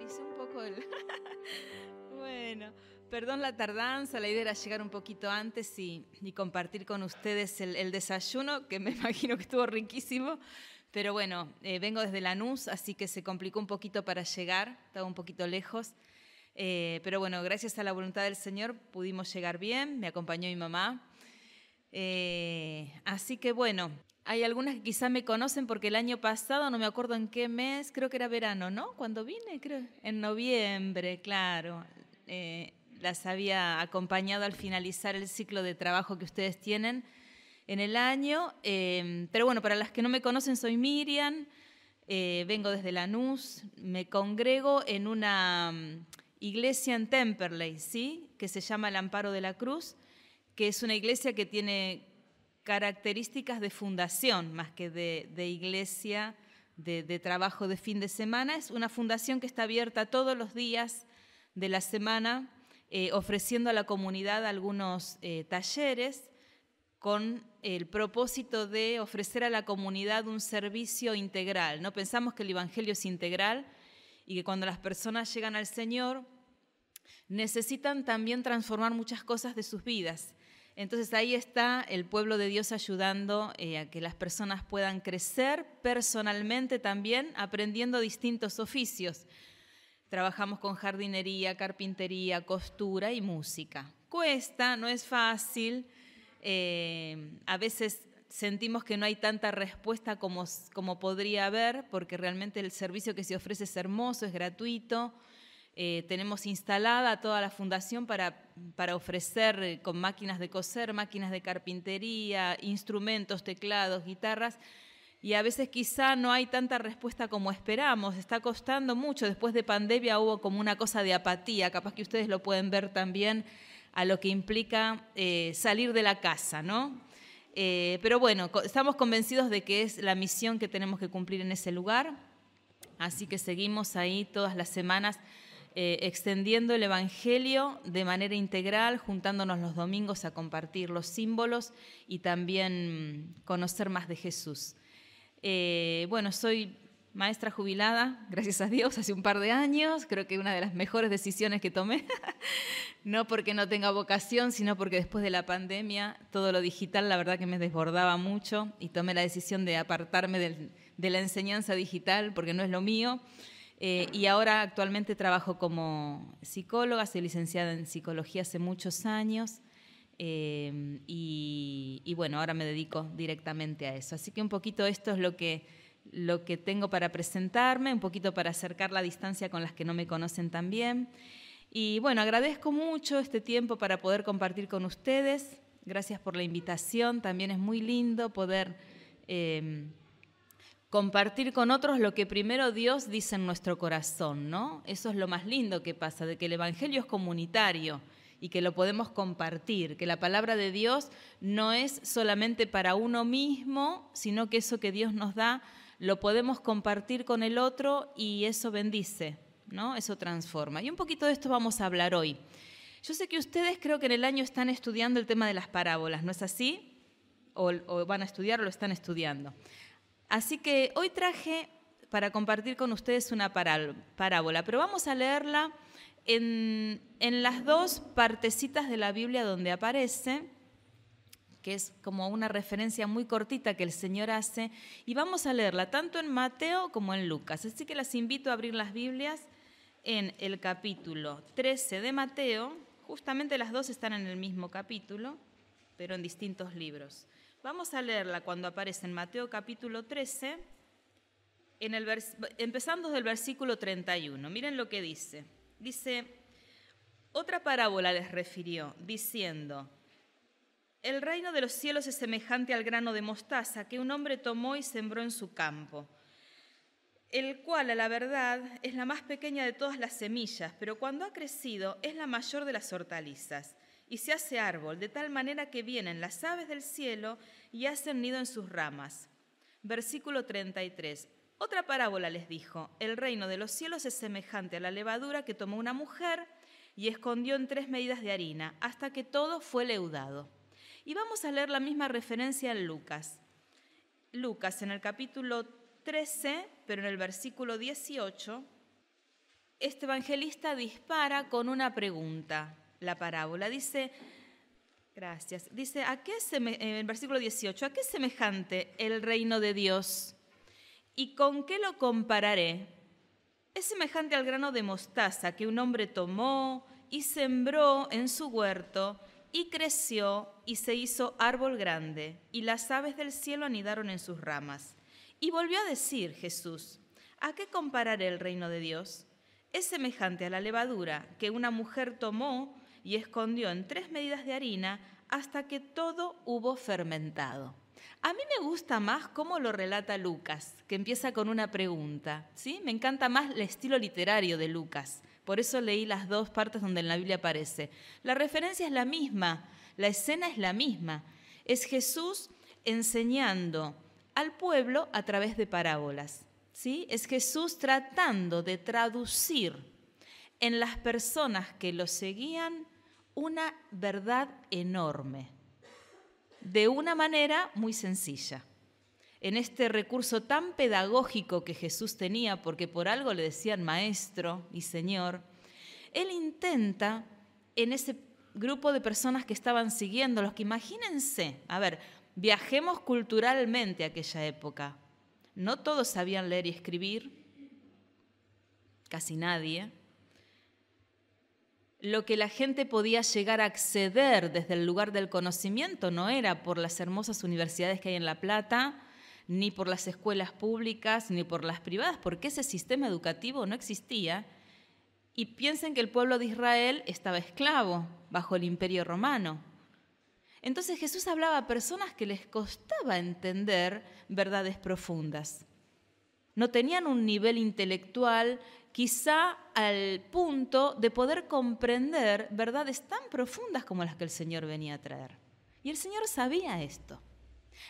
Hice un poco el... Bueno, perdón la tardanza, la idea era llegar un poquito antes y compartir con ustedes el desayuno, que me imagino que estuvo riquísimo, pero bueno, vengo desde Lanús, así que se complicó un poquito para llegar, estaba un poquito lejos, pero bueno, gracias a la voluntad del Señor pudimos llegar bien, me acompañó mi mamá. Así que bueno, hay algunas que quizá me conocen porque el año pasado, no me acuerdo en qué mes, creo que era verano, ¿no? Cuando vine, creo, en noviembre, claro. Las había acompañado al finalizar el ciclo de trabajo que ustedes tienen en el año. Pero bueno, para las que no me conocen, soy Miriam, vengo desde Lanús, me congrego en una iglesia en Temperley, ¿sí? Que se llama El Amparo de la Cruz, que es una iglesia que tiene características de fundación más que de iglesia, de trabajo de fin de semana. Es una fundación que está abierta todos los días de la semana, ofreciendo a la comunidad algunos talleres con el propósito de ofrecer a la comunidad un servicio integral, ¿no? Pensamos que el Evangelio es integral y que cuando las personas llegan al Señor necesitan también transformar muchas cosas de sus vidas. Entonces ahí está el pueblo de Dios ayudando a que las personas puedan crecer personalmente también, aprendiendo distintos oficios. Trabajamos con jardinería, carpintería, costura y música. Cuesta, no es fácil, a veces sentimos que no hay tanta respuesta como podría haber, porque realmente el servicio que se ofrece es hermoso, es gratuito. Tenemos instalada toda la fundación para ofrecer con máquinas de coser, máquinas de carpintería, instrumentos, teclados, guitarras, y a veces quizá no hay tanta respuesta como esperamos, está costando mucho. Después de pandemia hubo como una cosa de apatía, capaz que ustedes lo pueden ver también a lo que implica salir de la casa, ¿no? Pero bueno, estamos convencidos de que es la misión que tenemos que cumplir en ese lugar, así que seguimos ahí todas las semanas extendiendo el Evangelio de manera integral, juntándonos los domingos a compartir los símbolos y también conocer más de Jesús. Bueno, soy maestra jubilada, gracias a Dios, hace un par de años, creo que una de las mejores decisiones que tomé, no porque no tenga vocación, sino porque después de la pandemia todo lo digital la verdad que me desbordaba mucho y tomé la decisión de apartarme de la enseñanza digital porque no es lo mío. Y ahora actualmente trabajo como psicóloga, soy licenciada en psicología hace muchos años y bueno, ahora me dedico directamente a eso. Así que un poquito esto es lo que tengo para presentarme, un poquito para acercar la distancia con las que no me conocen tan bien. Y bueno, agradezco mucho este tiempo para poder compartir con ustedes. Gracias por la invitación, también es muy lindo poder compartir con otros lo que primero Dios dice en nuestro corazón, ¿no? Eso es lo más lindo que pasa, de que el Evangelio es comunitario y que lo podemos compartir, que la palabra de Dios no es solamente para uno mismo, sino que eso que Dios nos da lo podemos compartir con el otro y eso bendice, ¿no? Eso transforma. Y un poquito de esto vamos a hablar hoy. Yo sé que ustedes creo que en el año están estudiando el tema de las parábolas, ¿no es así? O van a estudiar o lo están estudiando. Así que hoy traje para compartir con ustedes una parábola, pero vamos a leerla en las dos partecitas de la Biblia donde aparece, que es como una referencia muy cortita que el Señor hace, y vamos a leerla tanto en Mateo como en Lucas. Así que las invito a abrir las Biblias en el capítulo 13 de Mateo, justamente las dos están en el mismo capítulo, pero en distintos libros. Vamos a leerla cuando aparece en Mateo capítulo 13, empezando del versículo 31. Miren lo que dice. Dice, otra parábola les refirió, diciendo, el reino de los cielos es semejante al grano de mostaza que un hombre tomó y sembró en su campo, el cual, a la verdad, es la más pequeña de todas las semillas, pero cuando ha crecido es la mayor de las hortalizas. Y se hace árbol, de tal manera que vienen las aves del cielo y hacen nido en sus ramas. Versículo 33. Otra parábola les dijo, el reino de los cielos es semejante a la levadura que tomó una mujer y escondió en 3 medidas de harina, hasta que todo fue leudado. Y vamos a leer la misma referencia en Lucas. Lucas en el capítulo 13, pero en el versículo 18, este evangelista dispara con una pregunta, la parábola. Dice, gracias, dice, en el versículo 18, ¿a qué es semejante el reino de Dios? ¿Y con qué lo compararé? Es semejante al grano de mostaza que un hombre tomó y sembró en su huerto y creció y se hizo árbol grande, y las aves del cielo anidaron en sus ramas. Y volvió a decir Jesús, ¿a qué compararé el reino de Dios? Es semejante a la levadura que una mujer tomó y escondió en 3 medidas de harina hasta que todo hubo fermentado. A mí me gusta más cómo lo relata Lucas, que empieza con una pregunta, ¿sí? Me encanta más el estilo literario de Lucas. Por eso leí las 2 partes donde en la Biblia aparece. La referencia es la misma, la escena es la misma. Es Jesús enseñando al pueblo a través de parábolas, ¿sí? Es Jesús tratando de traducir en las personas que lo seguían una verdad enorme, de una manera muy sencilla. En este recurso tan pedagógico que Jesús tenía, porque por algo le decían maestro y señor, él intenta en ese grupo de personas que estaban siguiendo, los que imagínense, a ver, viajemos culturalmente a aquella época. No todos sabían leer y escribir, casi nadie. Lo que la gente podía llegar a acceder desde el lugar del conocimiento no era por las hermosas universidades que hay en La Plata, ni por las escuelas públicas, ni por las privadas, porque ese sistema educativo no existía. Y piensen que el pueblo de Israel estaba esclavo bajo el Imperio Romano. Entonces Jesús hablaba a personas que les costaba entender verdades profundas. No tenían un nivel intelectual quizá al punto de poder comprender verdades tan profundas como las que el Señor venía a traer. Y el Señor sabía esto.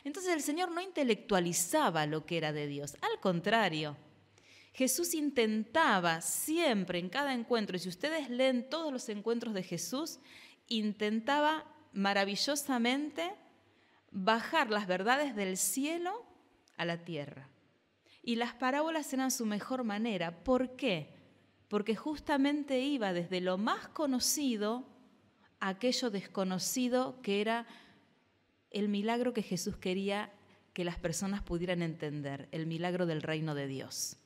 Entonces el Señor no intelectualizaba lo que era de Dios. Al contrario, Jesús intentaba siempre en cada encuentro, y si ustedes leen todos los encuentros de Jesús, intentaba maravillosamente bajar las verdades del cielo a la tierra. Y las parábolas eran su mejor manera. ¿Por qué? Porque justamente iba desde lo más conocido a aquello desconocido que era el milagro que Jesús quería que las personas pudieran entender, el milagro del reino de Dios.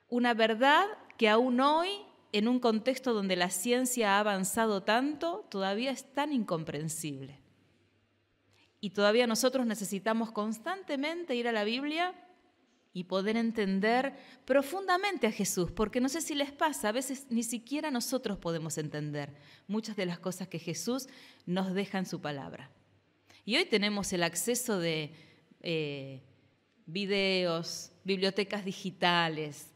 Una verdad que aún hoy, en un contexto donde la ciencia ha avanzado tanto, todavía es tan incomprensible. Y todavía nosotros necesitamos constantemente ir a la Biblia y poder entender profundamente a Jesús, porque no sé si les pasa, a veces ni siquiera nosotros podemos entender muchas de las cosas que Jesús nos deja en su palabra. Y hoy tenemos el acceso de videos, bibliotecas digitales,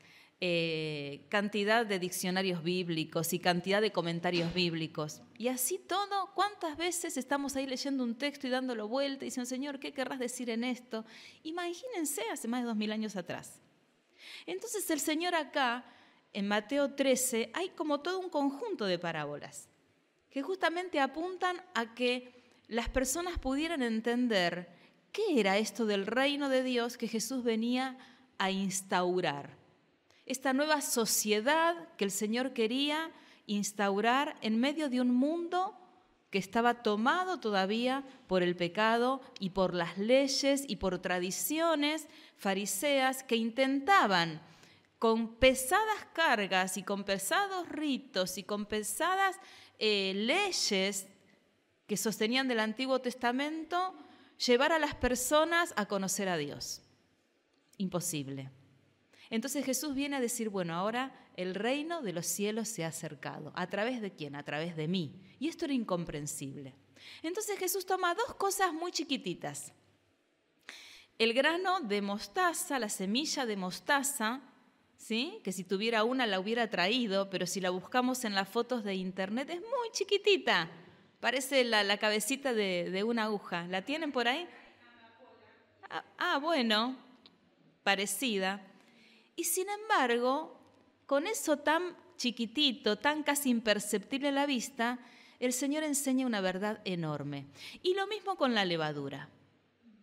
cantidad de diccionarios bíblicos y cantidad de comentarios bíblicos. Y así todo, ¿cuántas veces estamos ahí leyendo un texto y dándolo vuelta y diciendo, Señor, ¿qué querrás decir en esto? Imagínense hace más de 2000 años atrás. Entonces el Señor acá, en Mateo 13, hay como todo un conjunto de parábolas que justamente apuntan a que las personas pudieran entender qué era esto del reino de Dios que Jesús venía a instaurar. Esta nueva sociedad que el Señor quería instaurar en medio de un mundo que estaba tomado todavía por el pecado y por las leyes y por tradiciones fariseas que intentaban con pesadas cargas y con pesados ritos y con pesadas leyes que sostenían del Antiguo Testamento llevar a las personas a conocer a Dios. Imposible. Entonces Jesús viene a decir, bueno, ahora el reino de los cielos se ha acercado. ¿A través de quién? A través de mí. Y esto era incomprensible. Entonces Jesús toma 2 cosas muy chiquititas. El grano de mostaza, la semilla de mostaza, ¿sí? Que si tuviera una la hubiera traído, pero si la buscamos en las fotos de internet es muy chiquitita. Parece la cabecita de una aguja. ¿La tienen por ahí? Bueno, parecida. Y sin embargo, con eso tan chiquitito, tan casi imperceptible a la vista, el Señor enseña una verdad enorme. Y lo mismo con la levadura,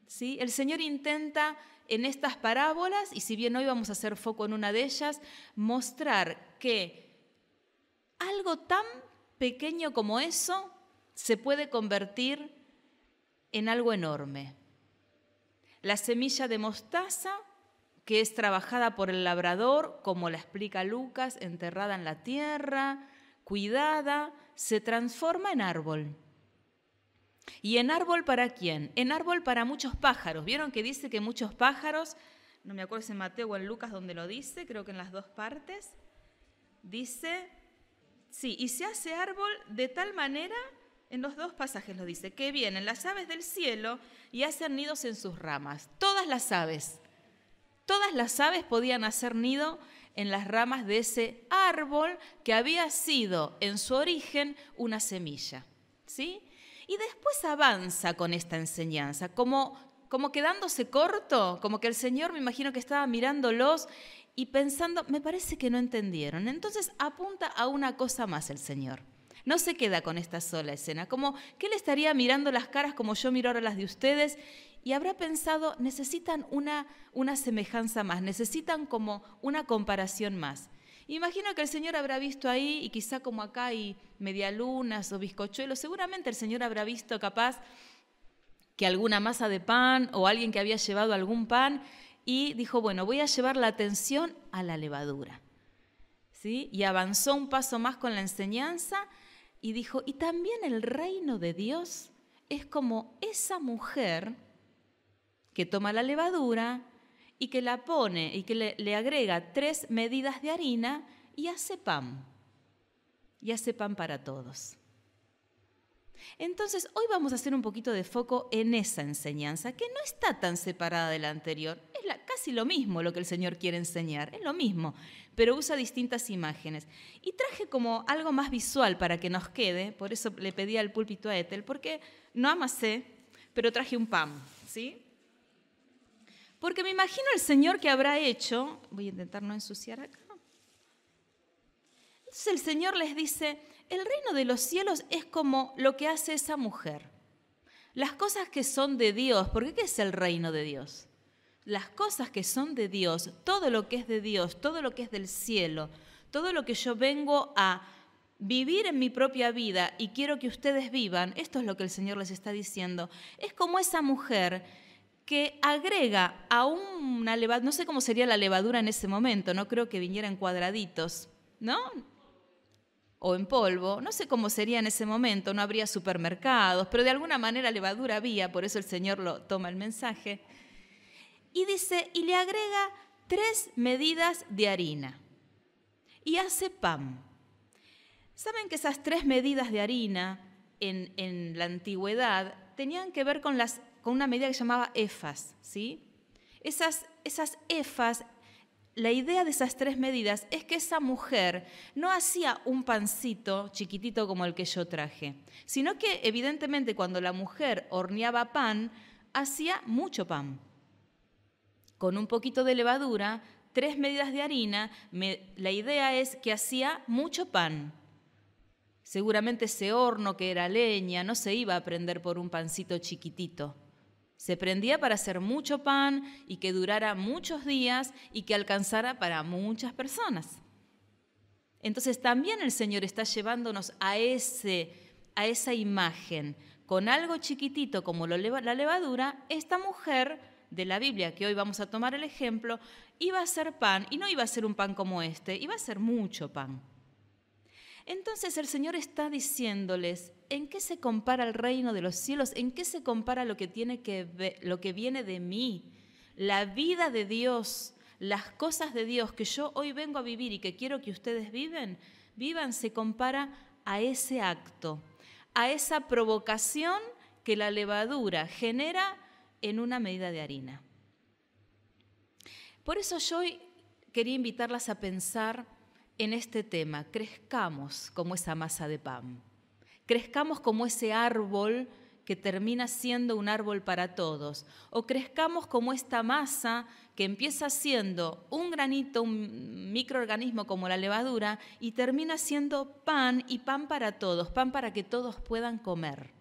¿sí? El Señor intenta en estas parábolas, y si bien hoy vamos a hacer foco en una de ellas, mostrar que algo tan pequeño como eso se puede convertir en algo enorme. La semilla de mostaza, que es trabajada por el labrador, como la explica Lucas, enterrada en la tierra, cuidada, se transforma en árbol. ¿Y en árbol para quién? En árbol para muchos pájaros. ¿Vieron que dice que muchos pájaros, no me acuerdo si en Mateo o en Lucas donde lo dice, creo que en las dos partes, dice, sí, y se hace árbol de tal manera, en los dos pasajes lo dice, que vienen las aves del cielo y hacen nidos en sus ramas. Todas las aves podían hacer nido en las ramas de ese árbol que había sido en su origen una semilla, ¿sí? Y después avanza con esta enseñanza, como quedándose corto, como que el Señor, me imagino que estaba mirándolos y pensando, me parece que no entendieron. Entonces apunta a una cosa más el Señor. No se queda con esta sola escena, como que Él estaría mirando las caras como yo miro ahora las de ustedes y habrá pensado, necesitan una semejanza más, necesitan como una comparación más. Imagino que el Señor habrá visto ahí, y quizá como acá hay medialunas o bizcochuelos, seguramente el Señor habrá visto capaz que alguna masa de pan o alguien que había llevado algún pan y dijo, bueno, voy a llevar la atención a la levadura, ¿sí? Y avanzó un paso más con la enseñanza y dijo, y también el reino de Dios es como esa mujer que toma la levadura y que la pone y que le agrega 3 medidas de harina y hace pan. Y hace pan para todos. Entonces, hoy vamos a hacer un poquito de foco en esa enseñanza, que no está tan separada de la anterior. Es casi lo mismo lo que el Señor quiere enseñar, es lo mismo, pero usa distintas imágenes. Y traje como algo más visual para que nos quede, por eso le pedí al púlpito a Ethel, porque no amasé, pero traje un pan, ¿sí? Porque me imagino el Señor que habrá hecho, voy a intentar no ensuciar acá. Entonces el Señor les dice, el reino de los cielos es como lo que hace esa mujer. Las cosas que son de Dios, ¿porque qué es el reino de Dios? Las cosas que son de Dios, todo lo que es de Dios, todo lo que es del cielo, todo lo que yo vengo a vivir en mi propia vida y quiero que ustedes vivan, esto es lo que el Señor les está diciendo, es como esa mujer que agrega a una levadura, no sé cómo sería la levadura en ese momento, no creo que viniera en cuadraditos, ¿no? O en polvo, no sé cómo sería en ese momento, no habría supermercados, pero de alguna manera levadura había, por eso el Señor lo toma el mensaje. Y dice, y le agrega 3 medidas de harina y hace pan. ¿Saben que esas 3 medidas de harina en la antigüedad tenían que ver con una medida que se llamaba efas, ¿sí? Esas efas, la idea de esas 3 medidas es que esa mujer no hacía un pancito chiquitito como el que yo traje, sino que evidentemente cuando la mujer horneaba pan, hacía mucho pan. Con un poquito de levadura, 3 medidas de harina, la idea es que hacía mucho pan. Seguramente ese horno que era leña no se iba a prender por un pancito chiquitito. Se prendía para hacer mucho pan y que durara muchos días y que alcanzara para muchas personas. Entonces también el Señor está llevándonos a esa imagen. Con algo chiquitito como la levadura, esta mujer de la Biblia, que hoy vamos a tomar el ejemplo, iba a hacer pan y no iba a ser un pan como este, iba a ser mucho pan. Entonces el Señor está diciéndoles, ¿en qué se compara el reino de los cielos? ¿En qué se compara lo que viene de mí? La vida de Dios, las cosas de Dios que yo hoy vengo a vivir y que quiero que ustedes vivan, se compara a ese acto, a esa provocación que la levadura genera en una medida de harina. Por eso yo hoy quería invitarlas a pensar en este tema, crezcamos como esa masa de pan, crezcamos como ese árbol que termina siendo un árbol para todos, o crezcamos como esta masa que empieza siendo un granito, un microorganismo como la levadura, y termina siendo pan y pan para todos, pan para que todos puedan comer.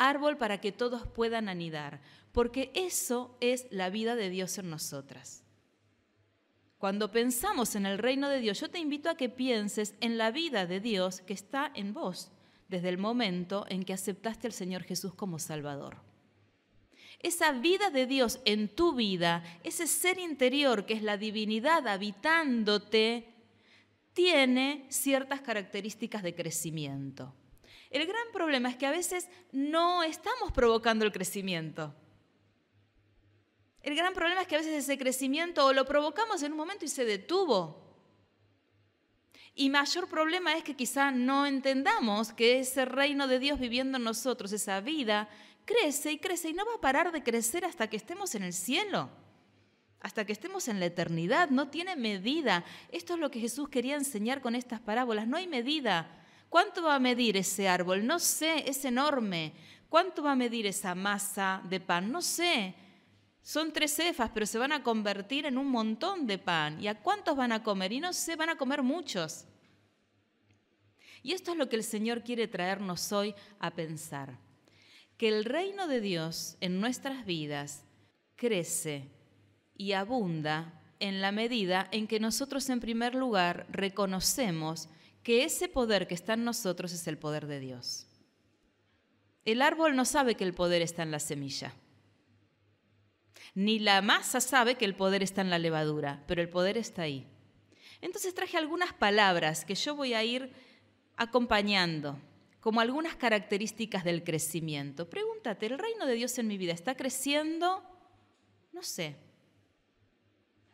árbol para que todos puedan anidar, porque eso es la vida de Dios en nosotras. Cuando pensamos en el reino de Dios, yo te invito a que pienses en la vida de Dios que está en vos desde el momento en que aceptaste al Señor Jesús como Salvador. Esa vida de Dios en tu vida, ese ser interior que es la divinidad habitándote, tiene ciertas características de crecimiento. El gran problema es que a veces no estamos provocando el crecimiento. El gran problema es que a veces ese crecimiento o lo provocamos en un momento y se detuvo. Y mayor problema es que quizá no entendamos que ese reino de Dios viviendo en nosotros, esa vida, crece y no va a parar de crecer hasta que estemos en el cielo, hasta que estemos en la eternidad. No tiene medida. Esto es lo que Jesús quería enseñar con estas parábolas. No hay medida. ¿Cuánto va a medir ese árbol? No sé, es enorme. ¿Cuánto va a medir esa masa de pan? No sé. Son 3 efas, pero se van a convertir en un montón de pan. ¿Y a cuántos van a comer? Y no sé, van a comer muchos. Y esto es lo que el Señor quiere traernos hoy a pensar. Que el reino de Dios en nuestras vidas crece y abunda en la medida en que nosotros en primer lugar reconocemos que ese poder que está en nosotros es el poder de Dios. El árbol no sabe que el poder está en la semilla. Ni la masa sabe que el poder está en la levadura, pero el poder está ahí. Entonces traje algunas palabras que yo voy a ir acompañando, como algunas características del crecimiento. Pregúntate, ¿el reino de Dios en mi vida está creciendo? No sé.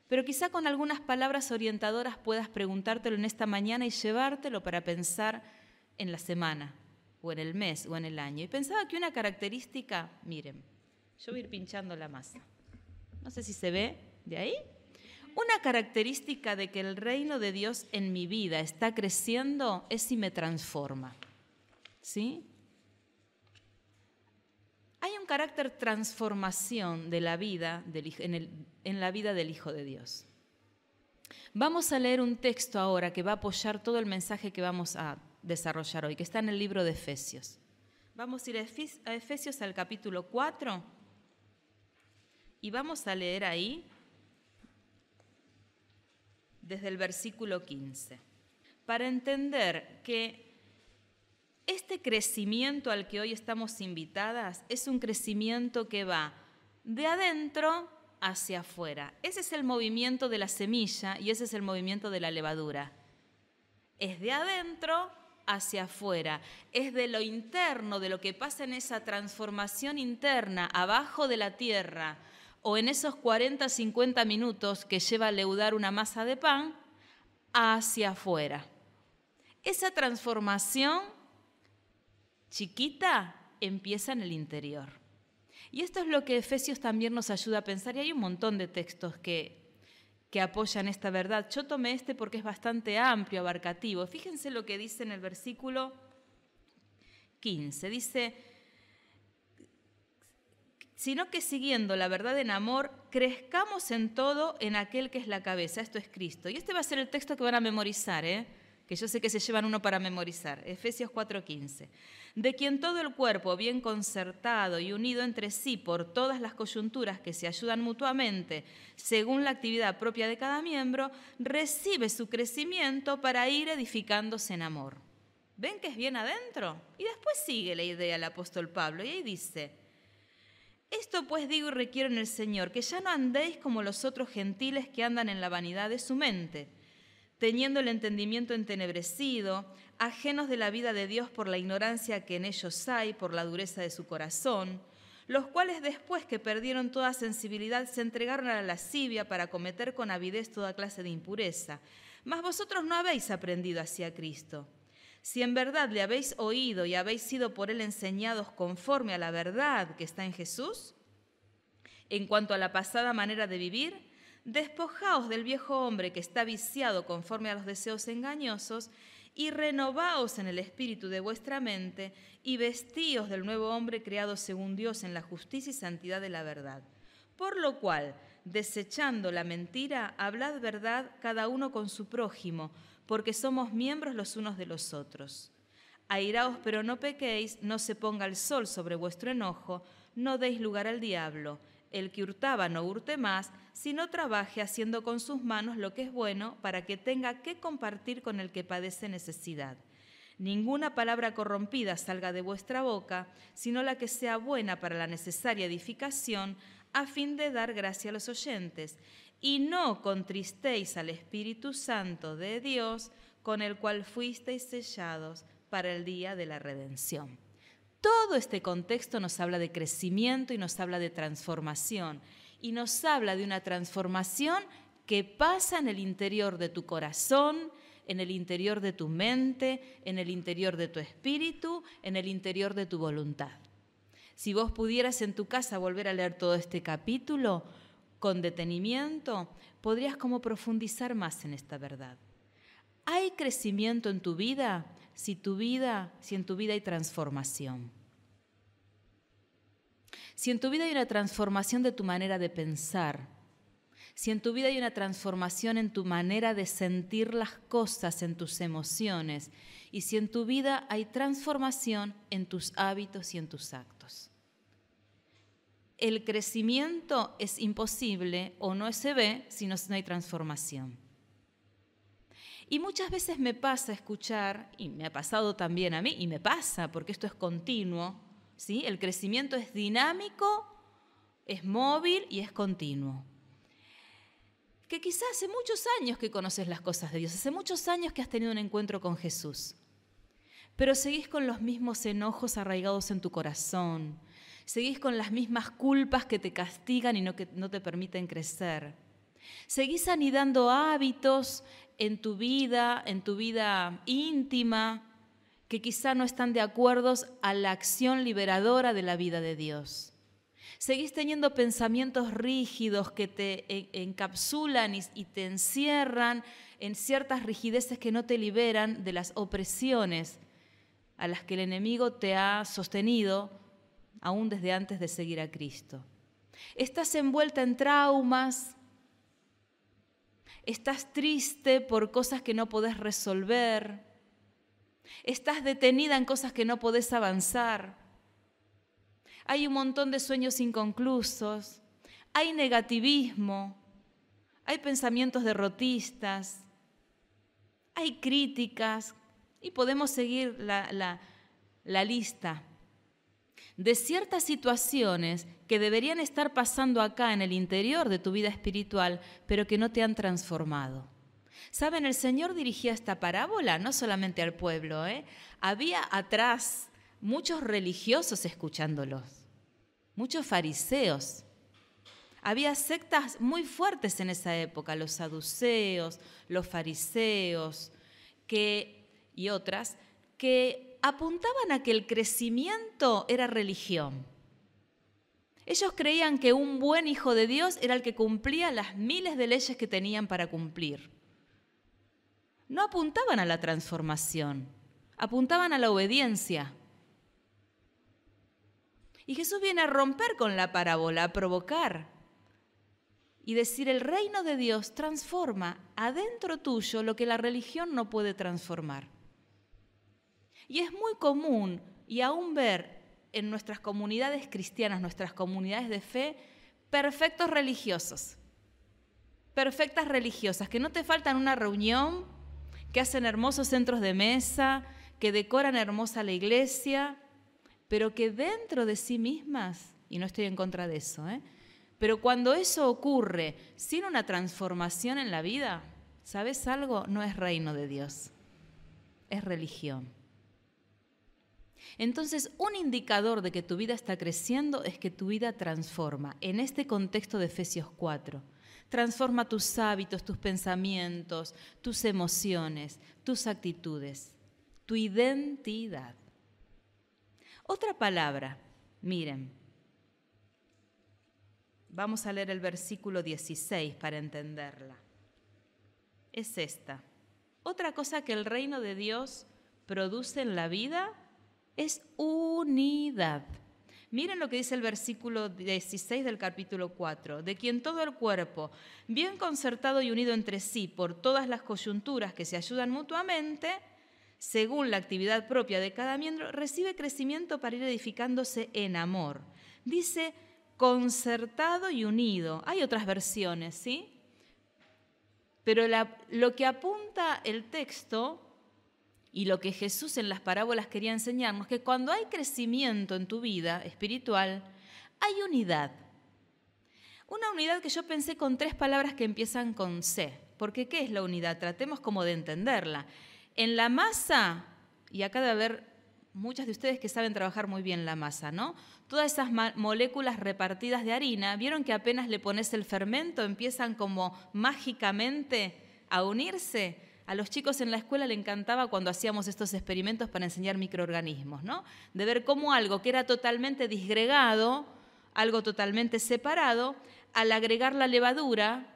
Pero quizá con algunas palabras orientadoras puedas preguntártelo en esta mañana y llevártelo para pensar en la semana, o en el mes, o en el año. Y pensaba que una característica, miren, yo voy a ir pinchando la masa. No sé si se ve de ahí. Una característica de que el reino de Dios en mi vida está creciendo es si me transforma. ¿Sí? Hay un carácter transformación de la vida en la vida del Hijo de Dios. Vamos a leer un texto ahora que va a apoyar todo el mensaje que vamos a desarrollar hoy, que está en el libro de Efesios. Vamos a ir a Efesios al capítulo 4 y vamos a leer ahí desde el versículo 15, para entender que este crecimiento al que hoy estamos invitadas es un crecimiento que va de adentro hacia afuera. Ese es el movimiento de la semilla y ese es el movimiento de la levadura. Es de adentro hacia afuera, es de lo interno, de lo que pasa en esa transformación interna, abajo de la tierra, o en esos 40, 50 minutos que lleva a leudar una masa de pan, hacia afuera. Esa transformación chiquita empieza en el interior. Y esto es lo que Efesios también nos ayuda a pensar, y hay un montón de textos que apoyan esta verdad. Yo tomé este porque es bastante amplio, abarcativo. Fíjense lo que dice en el versículo 15. Dice, sino que siguiendo la verdad en amor, crezcamos en todo en aquel que es la cabeza. Esto es Cristo. Y este va a ser el texto que van a memorizar, que yo sé que se llevan uno para memorizar. Efesios 4:15. De quien todo el cuerpo, bien concertado y unido entre sí por todas las coyunturas que se ayudan mutuamente, según la actividad propia de cada miembro, recibe su crecimiento para ir edificándose en amor. ¿Ven que es bien adentro? Y después sigue la idea el apóstol Pablo, y ahí dice, esto pues digo y requiero en el Señor, que ya no andéis como los otros gentiles que andan en la vanidad de su mente, teniendo el entendimiento entenebrecido, ajenos de la vida de Dios por la ignorancia que en ellos hay, por la dureza de su corazón, los cuales después que perdieron toda sensibilidad se entregaron a la lascivia para cometer con avidez toda clase de impureza. Mas vosotros no habéis aprendido así a Cristo. Si en verdad le habéis oído y habéis sido por él enseñados conforme a la verdad que está en Jesús, en cuanto a la pasada manera de vivir, despojaos del viejo hombre que está viciado conforme a los deseos engañosos y renovaos en el espíritu de vuestra mente y vestíos del nuevo hombre creado según Dios en la justicia y santidad de la verdad. Por lo cual, desechando la mentira, hablad verdad cada uno con su prójimo, porque somos miembros los unos de los otros. Airaos, pero no pequéis, no se ponga el sol sobre vuestro enojo, no deis lugar al diablo. El que hurtaba no hurte más, sino trabaje haciendo con sus manos lo que es bueno, para que tenga que compartir con el que padece necesidad. Ninguna palabra corrompida salga de vuestra boca, sino la que sea buena para la necesaria edificación, a fin de dar gracia a los oyentes. Y no contristéis al Espíritu Santo de Dios, con el cual fuisteis sellados para el día de la redención. Todo este contexto nos habla de crecimiento y nos habla de transformación. Y nos habla de una transformación que pasa en el interior de tu corazón, en el interior de tu mente, en el interior de tu espíritu, en el interior de tu voluntad. Si vos pudieras en tu casa volver a leer todo este capítulo con detenimiento, podrías como profundizar más en esta verdad. ¿Hay crecimiento en tu vida si en tu vida hay transformación? Si en tu vida hay una transformación de tu manera de pensar, si en tu vida hay una transformación en tu manera de sentir las cosas, en tus emociones, y si en tu vida hay transformación en tus hábitos y en tus actos. El crecimiento es imposible o no se ve si no hay transformación. Y muchas veces me pasa escuchar, y me ha pasado también a mí, y me pasa porque esto es continuo, ¿sí? El crecimiento es dinámico, es móvil y es continuo. Que quizás hace muchos años que conoces las cosas de Dios, hace muchos años que has tenido un encuentro con Jesús, pero seguís con los mismos enojos arraigados en tu corazón, seguís con las mismas culpas que te castigan y que no te permiten crecer. Seguís anidando hábitos en tu vida íntima, que quizá no están de acuerdo a la acción liberadora de la vida de Dios. Seguís teniendo pensamientos rígidos que te encapsulan y te encierran en ciertas rigideces que no te liberan de las opresiones a las que el enemigo te ha sostenido aún desde antes de seguir a Cristo. Estás envuelta en traumas, estás triste por cosas que no podés resolver, estás detenida en cosas que no podés avanzar. Hay un montón de sueños inconclusos, hay negativismo, hay pensamientos derrotistas, hay críticas y podemos seguir la lista de ciertas situaciones que deberían estar pasando acá en el interior de tu vida espiritual, pero que no te han transformado. ¿Saben? El Señor dirigía esta parábola no solamente al pueblo, había atrás muchos religiosos escuchándolos, muchos fariseos. Había sectas muy fuertes en esa época, los saduceos, los fariseos y otras, que apuntaban a que el crecimiento era religión. Ellos creían que un buen hijo de Dios era el que cumplía las miles de leyes que tenían para cumplir. No apuntaban a la transformación, apuntaban a la obediencia. Y Jesús viene a romper con la parábola, a provocar y decir: el reino de Dios transforma adentro tuyo lo que la religión no puede transformar. Y es muy común y aún ver en nuestras comunidades cristianas, nuestras comunidades de fe, perfectas religiosas, que no te faltan una reunión, que hacen hermosos centros de mesa, que decoran hermosa la iglesia, pero que dentro de sí mismas, y no estoy en contra de eso, pero cuando eso ocurre sin una transformación en la vida, ¿sabes algo? No es reino de Dios, es religión. Entonces, un indicador de que tu vida está creciendo es que tu vida transforma. En este contexto de Efesios 4, transforma tus hábitos, tus pensamientos, tus emociones, tus actitudes, tu identidad. Otra palabra, miren, vamos a leer el versículo 16 para entenderla. Es esta. Otra cosa que el reino de Dios produce en la vida es unidad. Miren lo que dice el versículo 16 del capítulo 4. De quien todo el cuerpo, bien concertado y unido entre sí por todas las coyunturas que se ayudan mutuamente, según la actividad propia de cada miembro, recibe crecimiento para ir edificándose en amor. Dice concertado y unido. Hay otras versiones, ¿sí? Pero lo que apunta el texto y lo que Jesús en las parábolas quería enseñarnos es que cuando hay crecimiento en tu vida espiritual, hay unidad. Una unidad que yo pensé con 3 palabras que empiezan con C. Porque ¿qué es la unidad? Tratemos como de entenderla. En la masa, y acá debe haber muchas de ustedes que saben trabajar muy bien la masa, ¿no? Todas esas moléculas repartidas de harina, ¿vieron que apenas le pones el fermento empiezan como mágicamente a unirse? A los chicos en la escuela le encantaba cuando hacíamos estos experimentos para enseñar microorganismos, ¿no? De ver cómo algo que era totalmente disgregado, algo totalmente separado, al agregar la levadura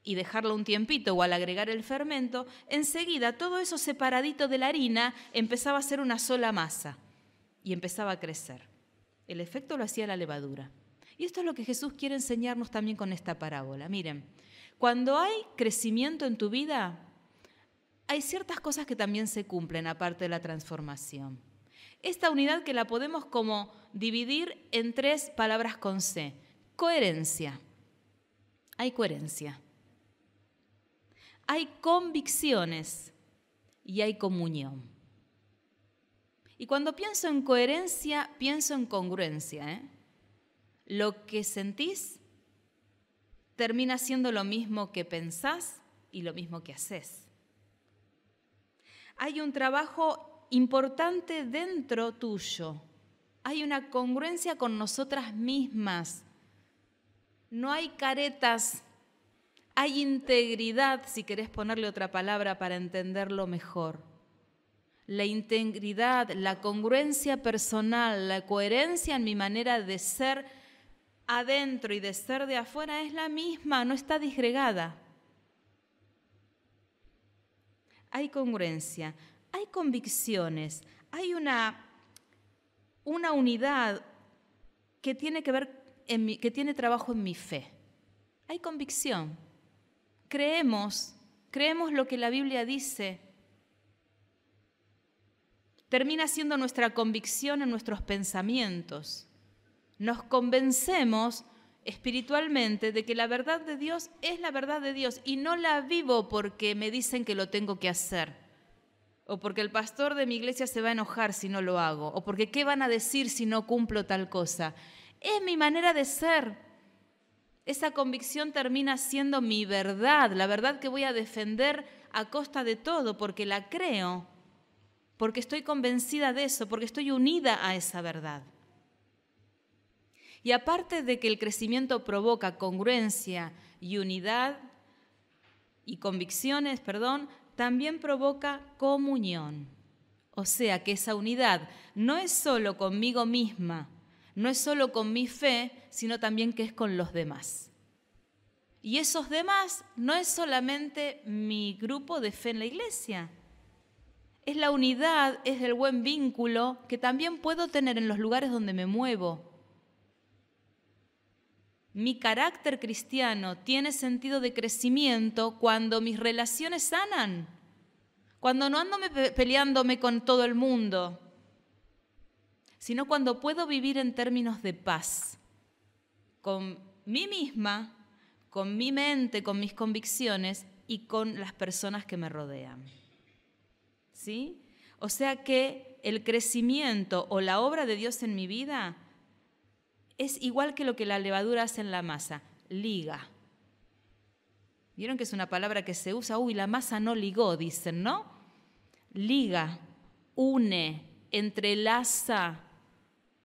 y dejarlo un tiempito o al agregar el fermento, enseguida todo eso separadito de la harina empezaba a ser una sola masa y empezaba a crecer. El efecto lo hacía la levadura. Y esto es lo que Jesús quiere enseñarnos también con esta parábola. Miren, cuando hay crecimiento en tu vida, hay ciertas cosas que también se cumplen aparte de la transformación. Esta unidad que la podemos como dividir en 3 palabras con C. Coherencia. Hay coherencia. Hay convicciones y hay comunión. Y cuando pienso en coherencia, pienso en congruencia. Lo que sentís termina siendo lo mismo que pensás y lo mismo que haces. Hay un trabajo importante dentro tuyo. Hay una congruencia con nosotras mismas. No hay caretas. Hay integridad, si querés ponerle otra palabra para entenderlo mejor. La integridad, la congruencia personal, la coherencia en mi manera de ser adentro y de ser de afuera es la misma, no está disgregada. Hay congruencia, hay convicciones, hay una unidad que tiene que ver, que tiene trabajo en mi fe. Hay convicción. Creemos lo que la Biblia dice. Termina siendo nuestra convicción en nuestros pensamientos. Nos convencemos espiritualmente de que la verdad de Dios es la verdad de Dios y no la vivo porque me dicen que lo tengo que hacer o porque el pastor de mi iglesia se va a enojar si no lo hago o porque qué van a decir si no cumplo tal cosa. Es mi manera de ser. Esa convicción termina siendo mi verdad, la verdad que voy a defender a costa de todo porque la creo, porque estoy convencida de eso, porque estoy unida a esa verdad. Y aparte de que el crecimiento provoca congruencia y unidad y convicciones, también provoca comunión. O sea que esa unidad no es solo conmigo misma, no es solo con mi fe, sino también que es con los demás. Y esos demás no es solamente mi grupo de fe en la iglesia. Es la unidad, es el buen vínculo que también puedo tener en los lugares donde me muevo. Mi carácter cristiano tiene sentido de crecimiento cuando mis relaciones sanan, cuando no ando peleándome con todo el mundo, sino cuando puedo vivir en términos de paz, con mí misma, con mi mente, con mis convicciones y con las personas que me rodean. ¿Sí? O sea que el crecimiento o la obra de Dios en mi vida es igual que lo que la levadura hace en la masa, liga. ¿Vieron que es una palabra que se usa? Uy, la masa no ligó, dicen, ¿no? Liga, une, entrelaza,